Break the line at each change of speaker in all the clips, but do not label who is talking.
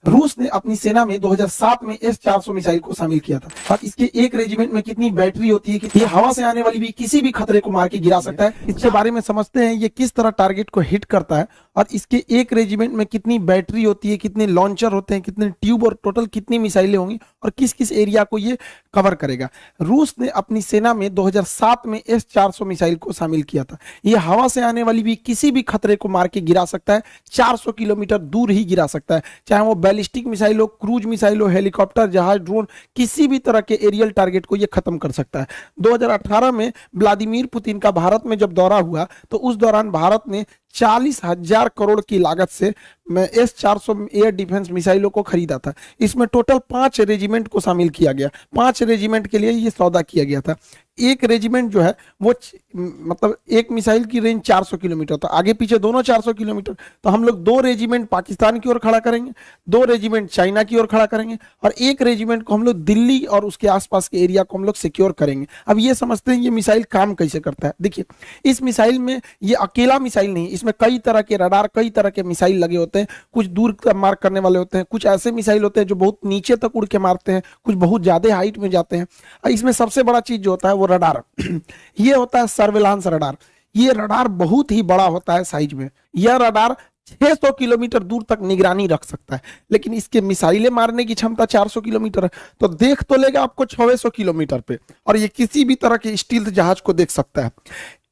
रूस ने अपनी सेना में 2007 में S-400 मिसाइल को शामिल किया था और इसके एक रेजिमेंट में कितनी बैटरी होती है कि ये हवा से आने वाली भी किसी भी खतरे को मार के गिरा सकता है। इसके बारे में समझते हैं ये किस तरह टारगेट को हिट करता है और इसके एक रेजिमेंट में कितनी बैटरी होती है, कितने लॉन्चर होते हैं, कितने ट्यूब और टोटल कितनी मिसाइलें होंगी और किस किस एरिया को ये कवर करेगा। रूस ने अपनी सेना में 2007 में S-400 मिसाइल को शामिल किया था। ये हवा से आने वाली भी किसी भी खतरे को मार के गिरा सकता है, 400 किलोमीटर दूर ही गिरा सकता है, चाहे वो बैलिस्टिक मिसाइल हो, क्रूज मिसाइल हो, हेलीकॉप्टर, जहाज, ड्रोन, किसी भी तरह के एरियल टारगेट को ये खत्म कर सकता है। 2018 में व्लादिमीर पुतिन का भारत में जब दौरा हुआ तो उस दौरान भारत ने 40,000 करोड़ की लागत से S-400 एयर डिफेंस मिसाइलों को खरीदा था। इसमें टोटल 5 रेजिमेंट को शामिल किया गया, 5 रेजिमेंट के लिए ये सौदा किया गया था। एक रेजिमेंट जो है वो मतलब एक मिसाइल की रेंज 400 किलोमीटर, तो आगे पीछे दोनों 400 किलोमीटर, तो हम लोग 2 रेजिमेंट पाकिस्तान की ओर खड़ा करेंगे, 2 रेजिमेंट चाइना की ओर खड़ा करेंगे और एक रेजिमेंट को हम लोग दिल्ली और उसके आसपास के एरिया को हम लोग सिक्योर करेंगे। अब ये समझते हैं ये मिसाइल काम कैसे करता है। देखिए, इस मिसाइल में ये अकेला मिसाइल नहीं, इसमें कई तरह के रडार, कई तरह के मिसाइल लगे होते हैं। कुछ दूर मार करने वाले होते हैं, कुछ ऐसे मिसाइल होते हैं जो बहुत नीचे तक उड़ के मारते हैं, कुछ बहुत ज्यादा हाइट में जाते हैं। इसमें सबसे बड़ा चीज जो होता है वो रडार ये होता है सर्विलांस रडार। ये रडार बहुत ही बड़ा होता है साइज में। यह रडार 600 किलोमीटर दूर तक निगरानी रख सकता है, लेकिन इसके मिसाइलें मारने की क्षमता 400 किलोमीटर है, तो देख तो लेगा आपको 600 किलोमीटर पे, और ये किसी भी तरह के स्टील्थ जहाज को देख सकता है।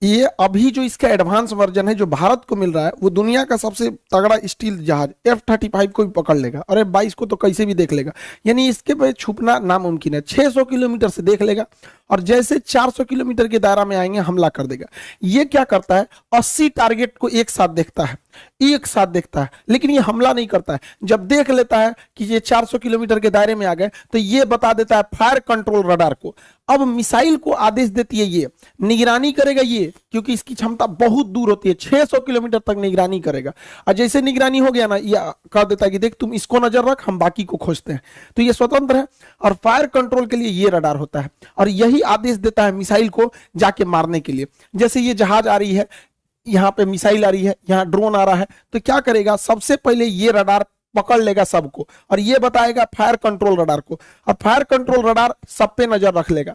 ये अभी जो इसका एडवांस वर्जन है जो भारत को मिल रहा है वो दुनिया का सबसे तगड़ा स्टील जहाज F-35 को भी पकड़ लेगा और F-22 को तो कैसे भी देख लेगा, यानी इसके पे छुपना नामुमकिन है। 600 किलोमीटर से देख लेगा और जैसे 400 किलोमीटर के दायरा में आएंगे हमला कर देगा। ये क्या करता है, 80 टारगेट को एक साथ देखता है, लेकिन ये हमला नहीं करता है। जब देख लेता है कि ये 400 किलोमीटर के दायरे में आ गए तो ये बता देता है फायर कंट्रोल रडार को। अब मिसाइल को आदेश देती है, ये निगरानी करेगा ये, क्योंकि इसकी क्षमता बहुत दूर होती है, 600 किलोमीटर तक निगरानी करेगा। और जैसे निगरानी हो गया ना, ये कह देता है कि देख तुम इसको नजर रख, हम बाकी को खोजते हैं। तो ये स्वतंत्र है और फायर कंट्रोल के लिए ये रडार होता है और यही आदेश देता है मिसाइल को जाके मारने के लिए। जैसे ये जहाज आ रही है, यहाँ पे मिसाइल आ रही है, यहाँ ड्रोन आ रहा है, तो क्या करेगा, सबसे पहले ये रडार पकड़ लेगा सबको और ये बताएगा फायर कंट्रोल रडार को, और फायर कंट्रोल रडार सब पे नजर रख लेगा।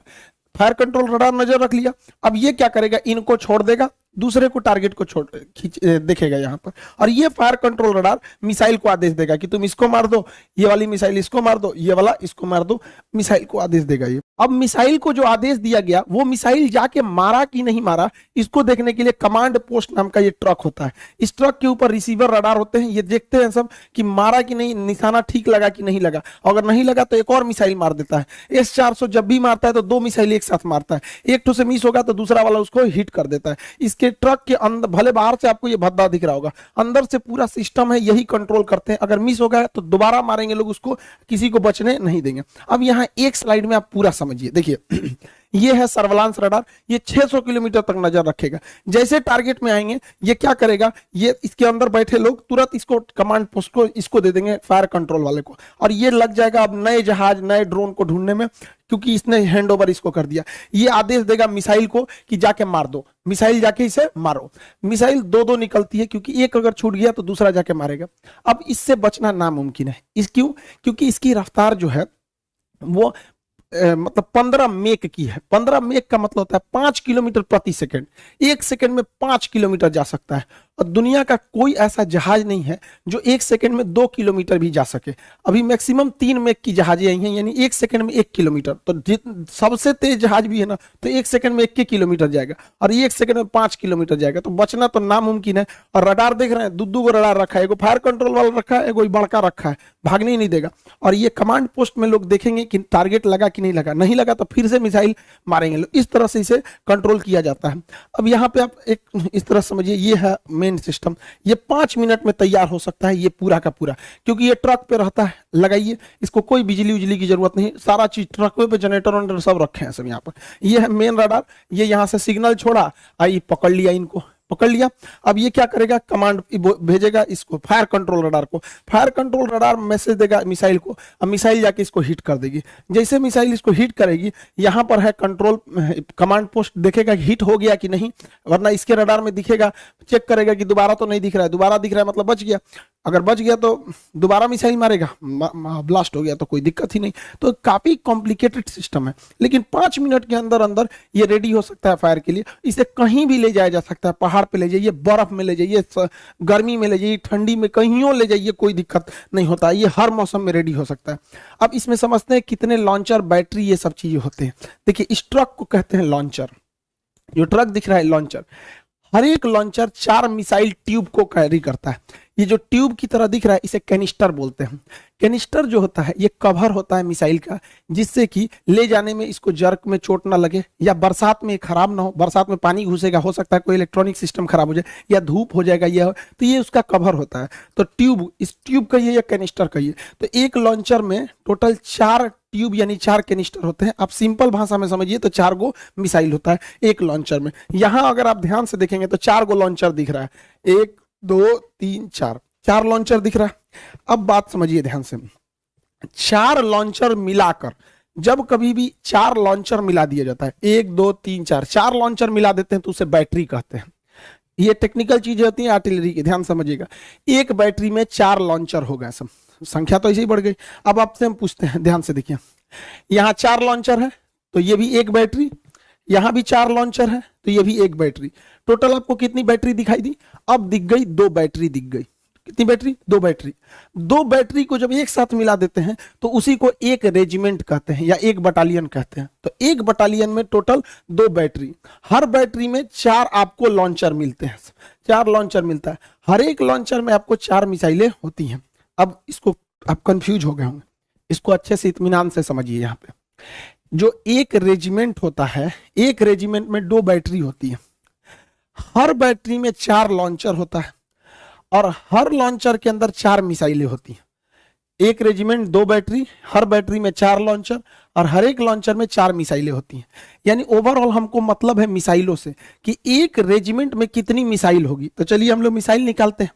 फायर कंट्रोल रडार नजर रख लिया, अब ये क्या करेगा, इनको छोड़ देगा, दूसरे को टारगेट को छोड़ देखेगा यहाँ पर, और ये फायर कंट्रोल रडार मिसाइल को आदेश देगा कि तुम इसको मार दो, ये वाली मिसाइल इसको मार दो, ये वाला इसको मार दो, मिसाइल को आदेश देगा ये। अब मिसाइल को जो आदेश दिया गया वो मिसाइल जाके मारा कि नहीं मारा इसको देखने के लिए कमांड पोस्ट नाम का ये ट्रक होता है। इस ट्रक के ऊपर रिसीवर रडार होते हैं, ये देखते हैं सब कि मारा कि नहीं, निशाना ठीक लगा कि नहीं लगा, अगर नहीं लगा तो एक और मिसाइल मार देता है। S-400 जब भी मारता है तो 2 मिसाइल एक साथ मारता है, एक तो से मिस होगा तो दूसरा वाला उसको हिट कर देता है। इसके ट्रक के अंदर, भले बाहर से आपको ये भद्दा दिख रहा होगा, अंदर से पूरा सिस्टम है, यही कंट्रोल करते हैं। अगर मिस हो गया तो दोबारा मारेंगे लोग उसको, किसी को बचने नहीं देंगे। अब यहाँ एक स्लाइड में आप पूरा समझिए, देखिए ये है सर्विलांस रडार, ये 600 किलोमीटर तक नजर रखेगा। जैसे टारगेट में आएंगे ये क्या करेगा, ये इसके अंदर बैठे लोग तुरंत इसको कमांड पोस्ट को इसको दे देंगे फायर कंट्रोल वाले को, और ये लग जाएगा अब नए जहाज, नए ड्रोन को ढूंढने में, क्योंकि इसने हैंड ओवर इसको कर दिया। ये आदेश देगा मिसाइल को कि जाके मार दो, मिसाइल जाके इसे मारो। मिसाइल 2-2 निकलती है, क्योंकि एक अगर छूट गया तो दूसरा जाके मारेगा। अब इससे बचना नामुमकिन है। क्यों? क्योंकि इसकी रफ्तार जो है वो मतलब 15 मेक की है। 15 मेक का मतलब होता है 5 किलोमीटर प्रति सेकंड, 1 सेकंड में 5 किलोमीटर जा सकता है। और दुनिया का कोई ऐसा जहाज नहीं है जो 1 सेकंड में 2 किलोमीटर भी जा सके। अभी मैक्सिमम 3 मेक की जहाजें आई हैं, यानी 1 सेकंड में 1 किलोमीटर। तो सबसे तेज जहाज भी है ना, तो 1 सेकंड में 1 किलोमीटर जाएगा, और 1 सेकंड में 5 किलोमीटर जाएगा। तो बचना तो नामुमकिन है। और रडार देख रहे हैं, 2 रडार रखा है, एगो फायर कंट्रोल वाला रखा है, एगो बड़का रखा है, भागने ही नहीं देगा। और ये कमांड पोस्ट में लोग देखेंगे कि टारगेट लगा कि नहीं लगा, नहीं लगा तो फिर से मिसाइल मारेंगे लोग। इस तरह से इसे कंट्रोल किया जाता है। अब यहाँ पे आप एक इस तरह समझिए, ये है मेन सिस्टम। ये 5 मिनट में तैयार हो सकता है ये पूरा का पूरा, क्योंकि ये ट्रक पे रहता है। लगाइए, इसको कोई बिजली उजली की जरूरत नहीं, सारा चीज ट्रक पे जनरेटर वनरेटर सब रखे हैं सब यहाँ पर। ये है मेन रडार, ये यहाँ से सिग्नल छोड़ा, आई पकड़ लिया इनको, पकड़ लिया। अब ये क्या करेगा, कमांड भेजेगा इसको फायर कंट्रोल रडार को, फायर कंट्रोल रडार मैसेज देगा मिसाइल को, अब मिसाइल जाके इसको हिट कर देगी। जैसे मिसाइल इसको हिट करेगी, यहाँ पर है कंट्रोल कमांड पोस्ट, देखेगा हिट हो गया कि नहीं, वरना इसके रडार में दिखेगा, चेक करेगा कि दोबारा तो नहीं दिख रहा है, दोबारा दिख रहा है मतलब बच गया, अगर बच गया तो दोबारा मिसाइल मारेगा, ब्लास्ट हो गया तो कोई दिक्कत ही नहीं। तो काफी कॉम्प्लिकेटेड सिस्टम है, लेकिन 5 मिनट के अंदर अंदर ये रेडी हो सकता है फायर के लिए। इसे कहीं भी ले जाया जा सकता है, पहाड़ पे ले जाइए, बर्फ में ले जाइए, गर्मी में ले जाइए, ठंडी में, कहीं ले जाइए, कोई दिक्कत नहीं होता, ये हर मौसम में रेडी हो सकता है। अब इसमें समझते हैं कितने लॉन्चर, बैटरी, ये सब चीजें होते हैं। देखिए इस ट्रक को कहते हैं लॉन्चर, जो ट्रक दिख रहा है लॉन्चर, हर एक लॉन्चर 4 मिसाइल ट्यूब को कैरी करता है। ये जो ट्यूब की तरह दिख रहा है इसे कैनिस्टर बोलते हैं। कैनिस्टर जो होता है ये कवर होता है मिसाइल का, जिससे कि ले जाने में इसको जर्क में चोट ना लगे, या बरसात में खराब ना हो, बरसात में पानी घुसेगा, हो सकता है कोई इलेक्ट्रॉनिक सिस्टम खराब हो जाए, या धूप हो जाएगा, ये तो ये उसका कवर होता है। तो ट्यूब, इस ट्यूब कहिए या कैनिस्टर कहिए। तो एक लॉन्चर में टोटल 4 ट्यूब यानी 4 कैनिस्टर होते हैं। आप सिंपल भाषा में समझिए तो 4 गो मिसाइल होता है एक लॉन्चर में। यहां अगर आप ध्यान से देखेंगे तो 4 गो लॉन्चर दिख रहा है, 1 2 3 4 लॉन्चर दिख रहा है। अब बात समझिए ध्यान से, 4 लॉन्चर मिलाकर, जब कभी भी 4 लॉन्चर मिला दिया जाता है, 1 2 3 4 लॉन्चर मिला देते हैं तो उसे बैटरी कहते हैं। ये टेक्निकल चीजें होती हैं आर्टिलरी की, ध्यान समझिएगा। एक बैटरी में 4 लॉन्चर हो गए, सब संख्या तो ऐसे ही बढ़ गई। अब आपसे हम पूछते हैं, ध्यान से देखिए, यहां 4 लॉन्चर है तो ये भी एक बैटरी, यहां भी 4 लॉन्चर है तो ये भी एक बैटरी। टोटल आपको कितनी बैटरी दिखाई दी? अब दिख गई 2 बैटरी दिख गई। कितनी बैटरी? 2 बैटरी। 2 बैटरी को जब एक साथ मिला देते हैं तो उसी को एक रेजिमेंट कहते हैं या एक बटालियन कहते हैं। तो एक बटालियन में टोटल 2 बैटरी, हर बैटरी में 4 आपको लॉन्चर मिलते हैं, 4 लॉन्चर मिलता है। हर एक लॉन्चर में आपको 4 मिसाइलें होती हैं। अब इसको आप कंफ्यूज हो गए होंगे, इसको अच्छे से इत्मीनान से समझिए। यहाँ पे जो एक रेजिमेंट होता है, एक रेजिमेंट में 2 बैटरी होती है, हर बैटरी में 4 लॉन्चर होता है और हर लॉन्चर के अंदर 4 मिसाइलें होती हैं। एक रेजिमेंट 2 बैटरी, हर बैटरी में 4 लॉन्चर और हर एक लॉन्चर में 4 मिसाइलें होती हैं। यानी ओवरऑल हमको मतलब है मिसाइलों से कि एक रेजिमेंट में कितनी मिसाइल होगी। तो चलिए हम लोग मिसाइल निकालते हैं।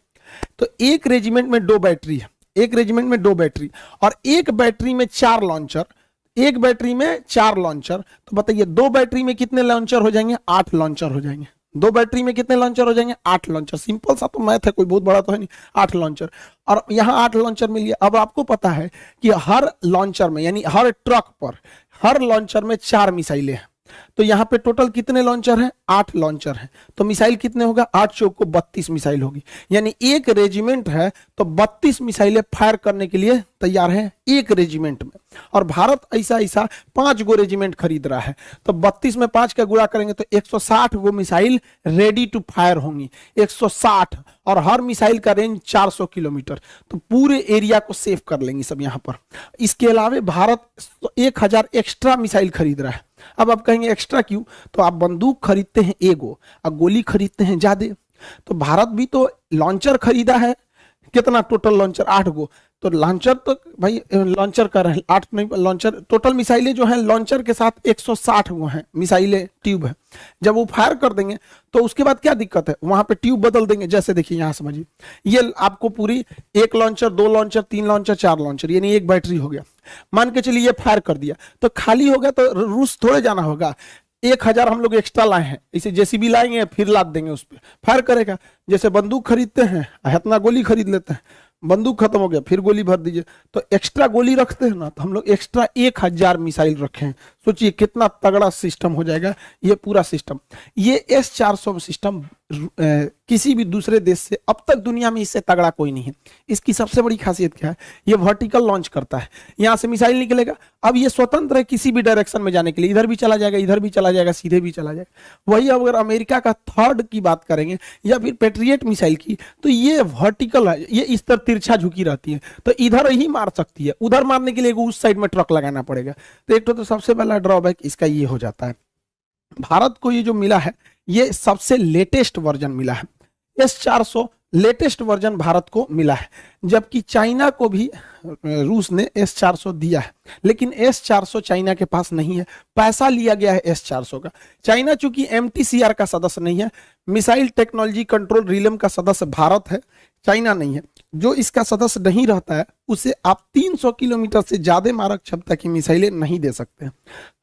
तो एक रेजिमेंट में 2 बैटरी है, एक रेजिमेंट में 2 बैटरी और एक बैटरी में 4 लॉन्चर, एक बैटरी में 4 लॉन्चर। तो बताइए 2 बैटरी में कितने लॉन्चर हो जाएंगे? 8 लॉन्चर हो जाएंगे। 2 बैटरी में कितने लॉन्चर हो जाएंगे? 8 लॉन्चर। सिंपल सा तो मैथ है, कोई बहुत बड़ा तो है नहीं। 8 लॉन्चर और यहाँ 8 लॉन्चर मिल गया। अब आपको पता है कि हर लॉन्चर में यानी हर ट्रक पर, हर लॉन्चर में 4 मिसाइलें हैं। तो यहाँ पे टोटल कितने लॉन्चर हैं? 8 लॉन्चर हैं। तो मिसाइल कितने होगा? 8 चौक को 32 मिसाइल होगी। यानी एक रेजिमेंट है तो 32 मिसाइलें फायर करने के लिए तैयार है एक रेजिमेंट में। और भारत ऐसा 5 गो रेजिमेंट खरीद रहा है, तो 32 में 5 का गुणा करेंगे तो 160 गो मिसाइल रेडी टू फायर होंगी। 160 और हर मिसाइल का रेंज 400 किलोमीटर, तो पूरे एरिया को सेव कर लेंगे सब यहाँ पर। इसके अलावा भारत 1000 एक्स्ट्रा मिसाइल खरीद रहा है। अब आप कहेंगे एक्स्ट्रा क्यों? तो आप बंदूक खरीदते हैं एगो और गोली खरीदते हैं ज्यादा, तो भारत भी तो लॉन्चर खरीदा है। कितना टोटल लॉन्चर? 8 गो। तो लॉन्चर तो भाई लॉन्चर कर रहे हैं 8 नहीं, लॉन्चर टोटल मिसाइलें जो हैं लॉन्चर के साथ 160 गो हैं मिसाइलें, ट्यूब है। जब वो फायर कर देंगे तो उसके बाद क्या दिक्कत है? वहां पे ट्यूब बदल देंगे। जैसे देखिए यहाँ समझिए, ये आपको पूरी 1 लॉन्चर, 2 लॉन्चर, 3 लॉन्चर, 4 लॉन्चर, यानी एक बैटरी हो गया। मान के चलिए ये फायर कर दिया तो खाली हो गया, तो रूस थोड़े जाना होगा। 1000 हम लोग एक्स्ट्रा लाए हैं, इसे जेसीबी लाएंगे फिर लाद देंगे, उस पर फायर करेगा। जैसे बंदूक खरीदते हैं, इतना गोली खरीद लेते हैं, बंदूक खत्म हो गया फिर गोली भर दीजिए, तो एक्स्ट्रा गोली रखते हैं ना, तो हम लोग एक्स्ट्रा 1000 मिसाइल रखे हैं। सोचिए कितना तगड़ा सिस्टम हो जाएगा ये पूरा सिस्टम। ये S-400 सिस्टम किसी भी दूसरे देश से अब तक दुनिया में इससे तगड़ा कोई नहीं है। इसकी सबसे बड़ी खासियत क्या है? ये वर्टिकल लॉन्च करता है, यहाँ से मिसाइल निकलेगा। अब ये स्वतंत्र है किसी भी डायरेक्शन में जाने के लिए, इधर भी चला जाएगा, इधर भी चला जाएगा, सीधे भी चला जाएगा। वही अगर अमेरिका का थर्ड की बात करेंगे या फिर पेट्रियट मिसाइल की, तो ये वर्टिकल है, ये इस तरह तिरछा झुकी रहती है, तो इधर ही मार सकती है। उधर मारने के लिए उस साइड में ट्रक लगाना पड़ेगा। तो एक तो सबसे पहला ड्रॉबैक इसका ये हो जाता है। भारत को ये जो मिला है ये सबसे लेटेस्ट वर्जन मिला है। S-400 लेटेस्ट वर्जन भारत को मिला है, जबकि चाइना को भी रूस ने S-400 दिया है, लेकिन S-400 चाइना के पास नहीं है। पैसा लिया गया है S-400 का। चाइना चूंकि MTCR का सदस्य नहीं है, मिसाइल टेक्नोलॉजी कंट्रोल रिलम का सदस्य भारत है, चाइना नहीं है। जो इसका सदस्य नहीं रहता है उसे आप 300 किलोमीटर से ज्यादा मारक क्षमता की मिसाइलें नहीं दे सकते हैं।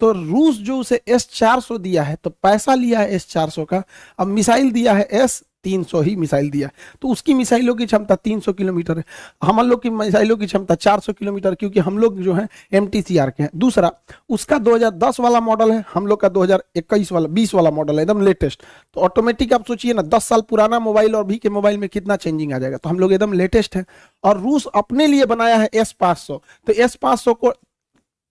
तो रूस जो उसे S-400 दिया है, तो पैसा लिया है S-400 का, अब मिसाइल दिया है S-300 ही मिसाइल दिया, तो उसकी मिसाइलों की क्षमता 300 किलोमीटर है, हम लोग की मिसाइलों की क्षमता 400 किलोमीटर, क्योंकि हम लोग जो है MTCR के हैं। दूसरा, उसका 2010 वाला मॉडल है, हम लोग का 2021 वाला 20 वाला मॉडल है, एकदम लेटेस्ट। तो ऑटोमेटिक आप सोचिए ना, 10 साल पुराना मोबाइल और अभी के मोबाइल में कितना चेंजिंग आ जाएगा। तो हम लोग एकदम लेटेस्ट है। और रूस अपने लिए बनाया है S-500, तो S-500 को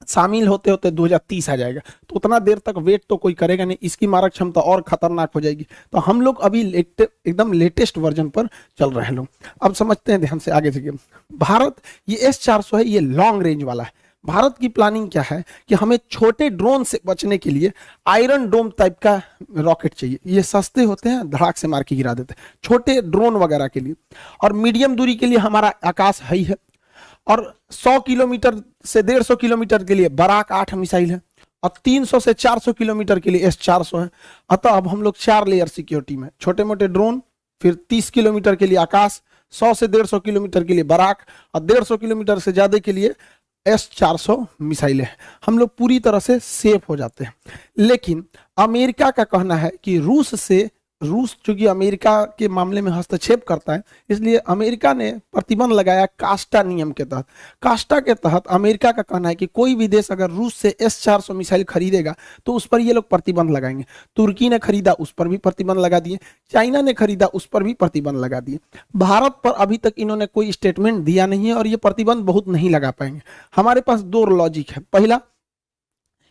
शामिल होते होते 2030 आ जाएगा, तो उतना देर तक वेट तो कोई करेगा नहीं, इसकी मारक क्षमता और खतरनाक हो जाएगी। तो हम लोग अभी एकदम लेटेस्ट वर्जन पर चल रहे हैं लोग। अब समझते हैं ध्यान से आगे से। भारत ये S-400 है, ये लॉन्ग रेंज वाला है। भारत की प्लानिंग क्या है कि हमें छोटे ड्रोन से बचने के लिए आयरन डोम टाइप का रॉकेट चाहिए। ये सस्ते होते हैं, धड़ाक से मार के गिरा देते हैं, छोटे ड्रोन वगैरह के लिए। और मीडियम दूरी के लिए हमारा आकाश है ही है, और 100 किलोमीटर से 150 किलोमीटर के लिए बराक 8 मिसाइल है, और 300 से 400 किलोमीटर के लिए S-400 है। अतः अब हम लोग 4 लेयर सिक्योरिटी में, छोटे मोटे ड्रोन, फिर 30 किलोमीटर के लिए आकाश, 100 से 150 किलोमीटर के लिए बराक, और 150 किलोमीटर से ज्यादा के लिए S-400 मिसाइलें, हम लोग पूरी तरह से सेफ हो जाते हैं। लेकिन अमेरिका का कहना है कि रूस चूंकि अमेरिका के मामले में हस्तक्षेप करता है, इसलिए अमेरिका ने प्रतिबंध लगाया कास्टा नियम के तहत। कास्टा के तहत अमेरिका का कहना है कि कोई भी देश अगर रूस से S-400 मिसाइल खरीदेगा तो उस पर ये लोग प्रतिबंध लगाएंगे। तुर्की ने खरीदा, उस पर भी प्रतिबंध लगा दिए, चाइना ने खरीदा, उस पर भी प्रतिबंध लगा दिए। भारत पर अभी तक इन्होंने कोई स्टेटमेंट दिया नहीं है, और ये प्रतिबंध बहुत नहीं लगा पाएंगे। हमारे पास 2 लॉजिक है। पहला,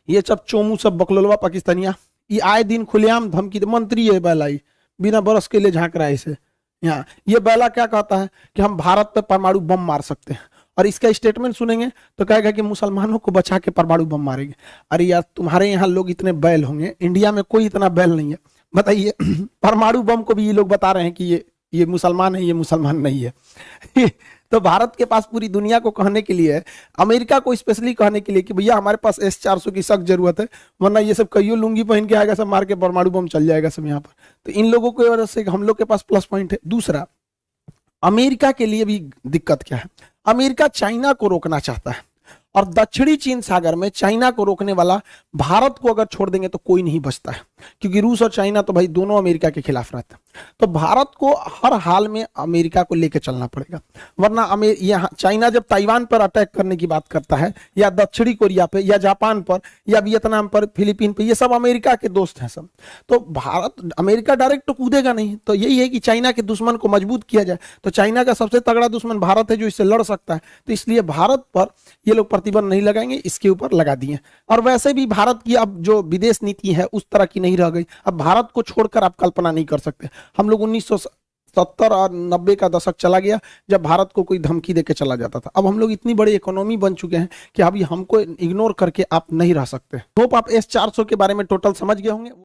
ये सब चोमू सब बकलोलवा पाकिस्तानिया, ये आए दिन खुलेआम धमकी, मंत्री है बैलाई, बिना बरस के लिए झांक रहा है इसे यहाँ। ये बैला क्या कहता है कि हम भारत पे परमाणु बम मार सकते हैं, और इसका स्टेटमेंट सुनेंगे तो कहेगा कि मुसलमानों को बचा के परमाणु बम मारेंगे। अरे यार, तुम्हारे यहाँ लोग इतने बैल होंगे, इंडिया में कोई इतना बैल नहीं है, बताइए। परमाणु बम को भी ये लोग बता रहे हैं कि ये मुसलमान है, ये मुसलमान नहीं है। तो भारत के पास पूरी दुनिया को कहने के लिए, अमेरिका को स्पेशली कहने के लिए कि भैया हमारे पास S-400 की सख्त जरूरत है, वरना ये सब कईयों लुंगी पहन के आएगा, सब मार के परमाणु बम चल जाएगा सब यहाँ पर। तो इन लोगों की वजह से हम लोग के पास प्लस पॉइंट है। दूसरा, अमेरिका के लिए भी दिक्कत क्या है, अमेरिका चाइना को रोकना चाहता है, और दक्षिणी चीन सागर में चाइना को रोकने वाला भारत को अगर छोड़ देंगे तो कोई नहीं बचता है, क्योंकि रूस और चाइना तो भाई दोनों अमेरिका के खिलाफ रहते हैं। तो भारत को हर हाल में अमेरिका को लेकर चलना पड़ेगा, वरना यहाँ चाइना जब ताइवान पर अटैक करने की बात करता है, या दक्षिणी कोरिया पे, या जापान पर, या वियतनाम पर, फिलीपीन पे, ये सब अमेरिका के दोस्त हैं सब। तो अमेरिका डायरेक्ट तो कूदेगा नहीं। तो यही है कि चाइना के दुश्मन को मजबूत किया जाए। तो चाइना का सबसे तगड़ा दुश्मन भारत है, जो इससे लड़ सकता है। तो इसलिए भारत पर ये लोग प्रतिबंध नहीं लगाएंगे, इसके ऊपर लगा दिए। और वैसे भी भारत की अब जो विदेश नीति है उस तरह की नहीं रह गई। अब भारत को छोड़कर आप कल्पना नहीं कर सकते। हम लोग 1970 और 90 का दशक चला गया जब भारत को कोई धमकी देके चला जाता था। अब हम लोग इतनी बड़ी इकोनॉमी बन चुके हैं कि अभी हमको इग्नोर करके आप नहीं रह सकते। होप आप S-400 के बारे में टोटल समझ गए होंगे।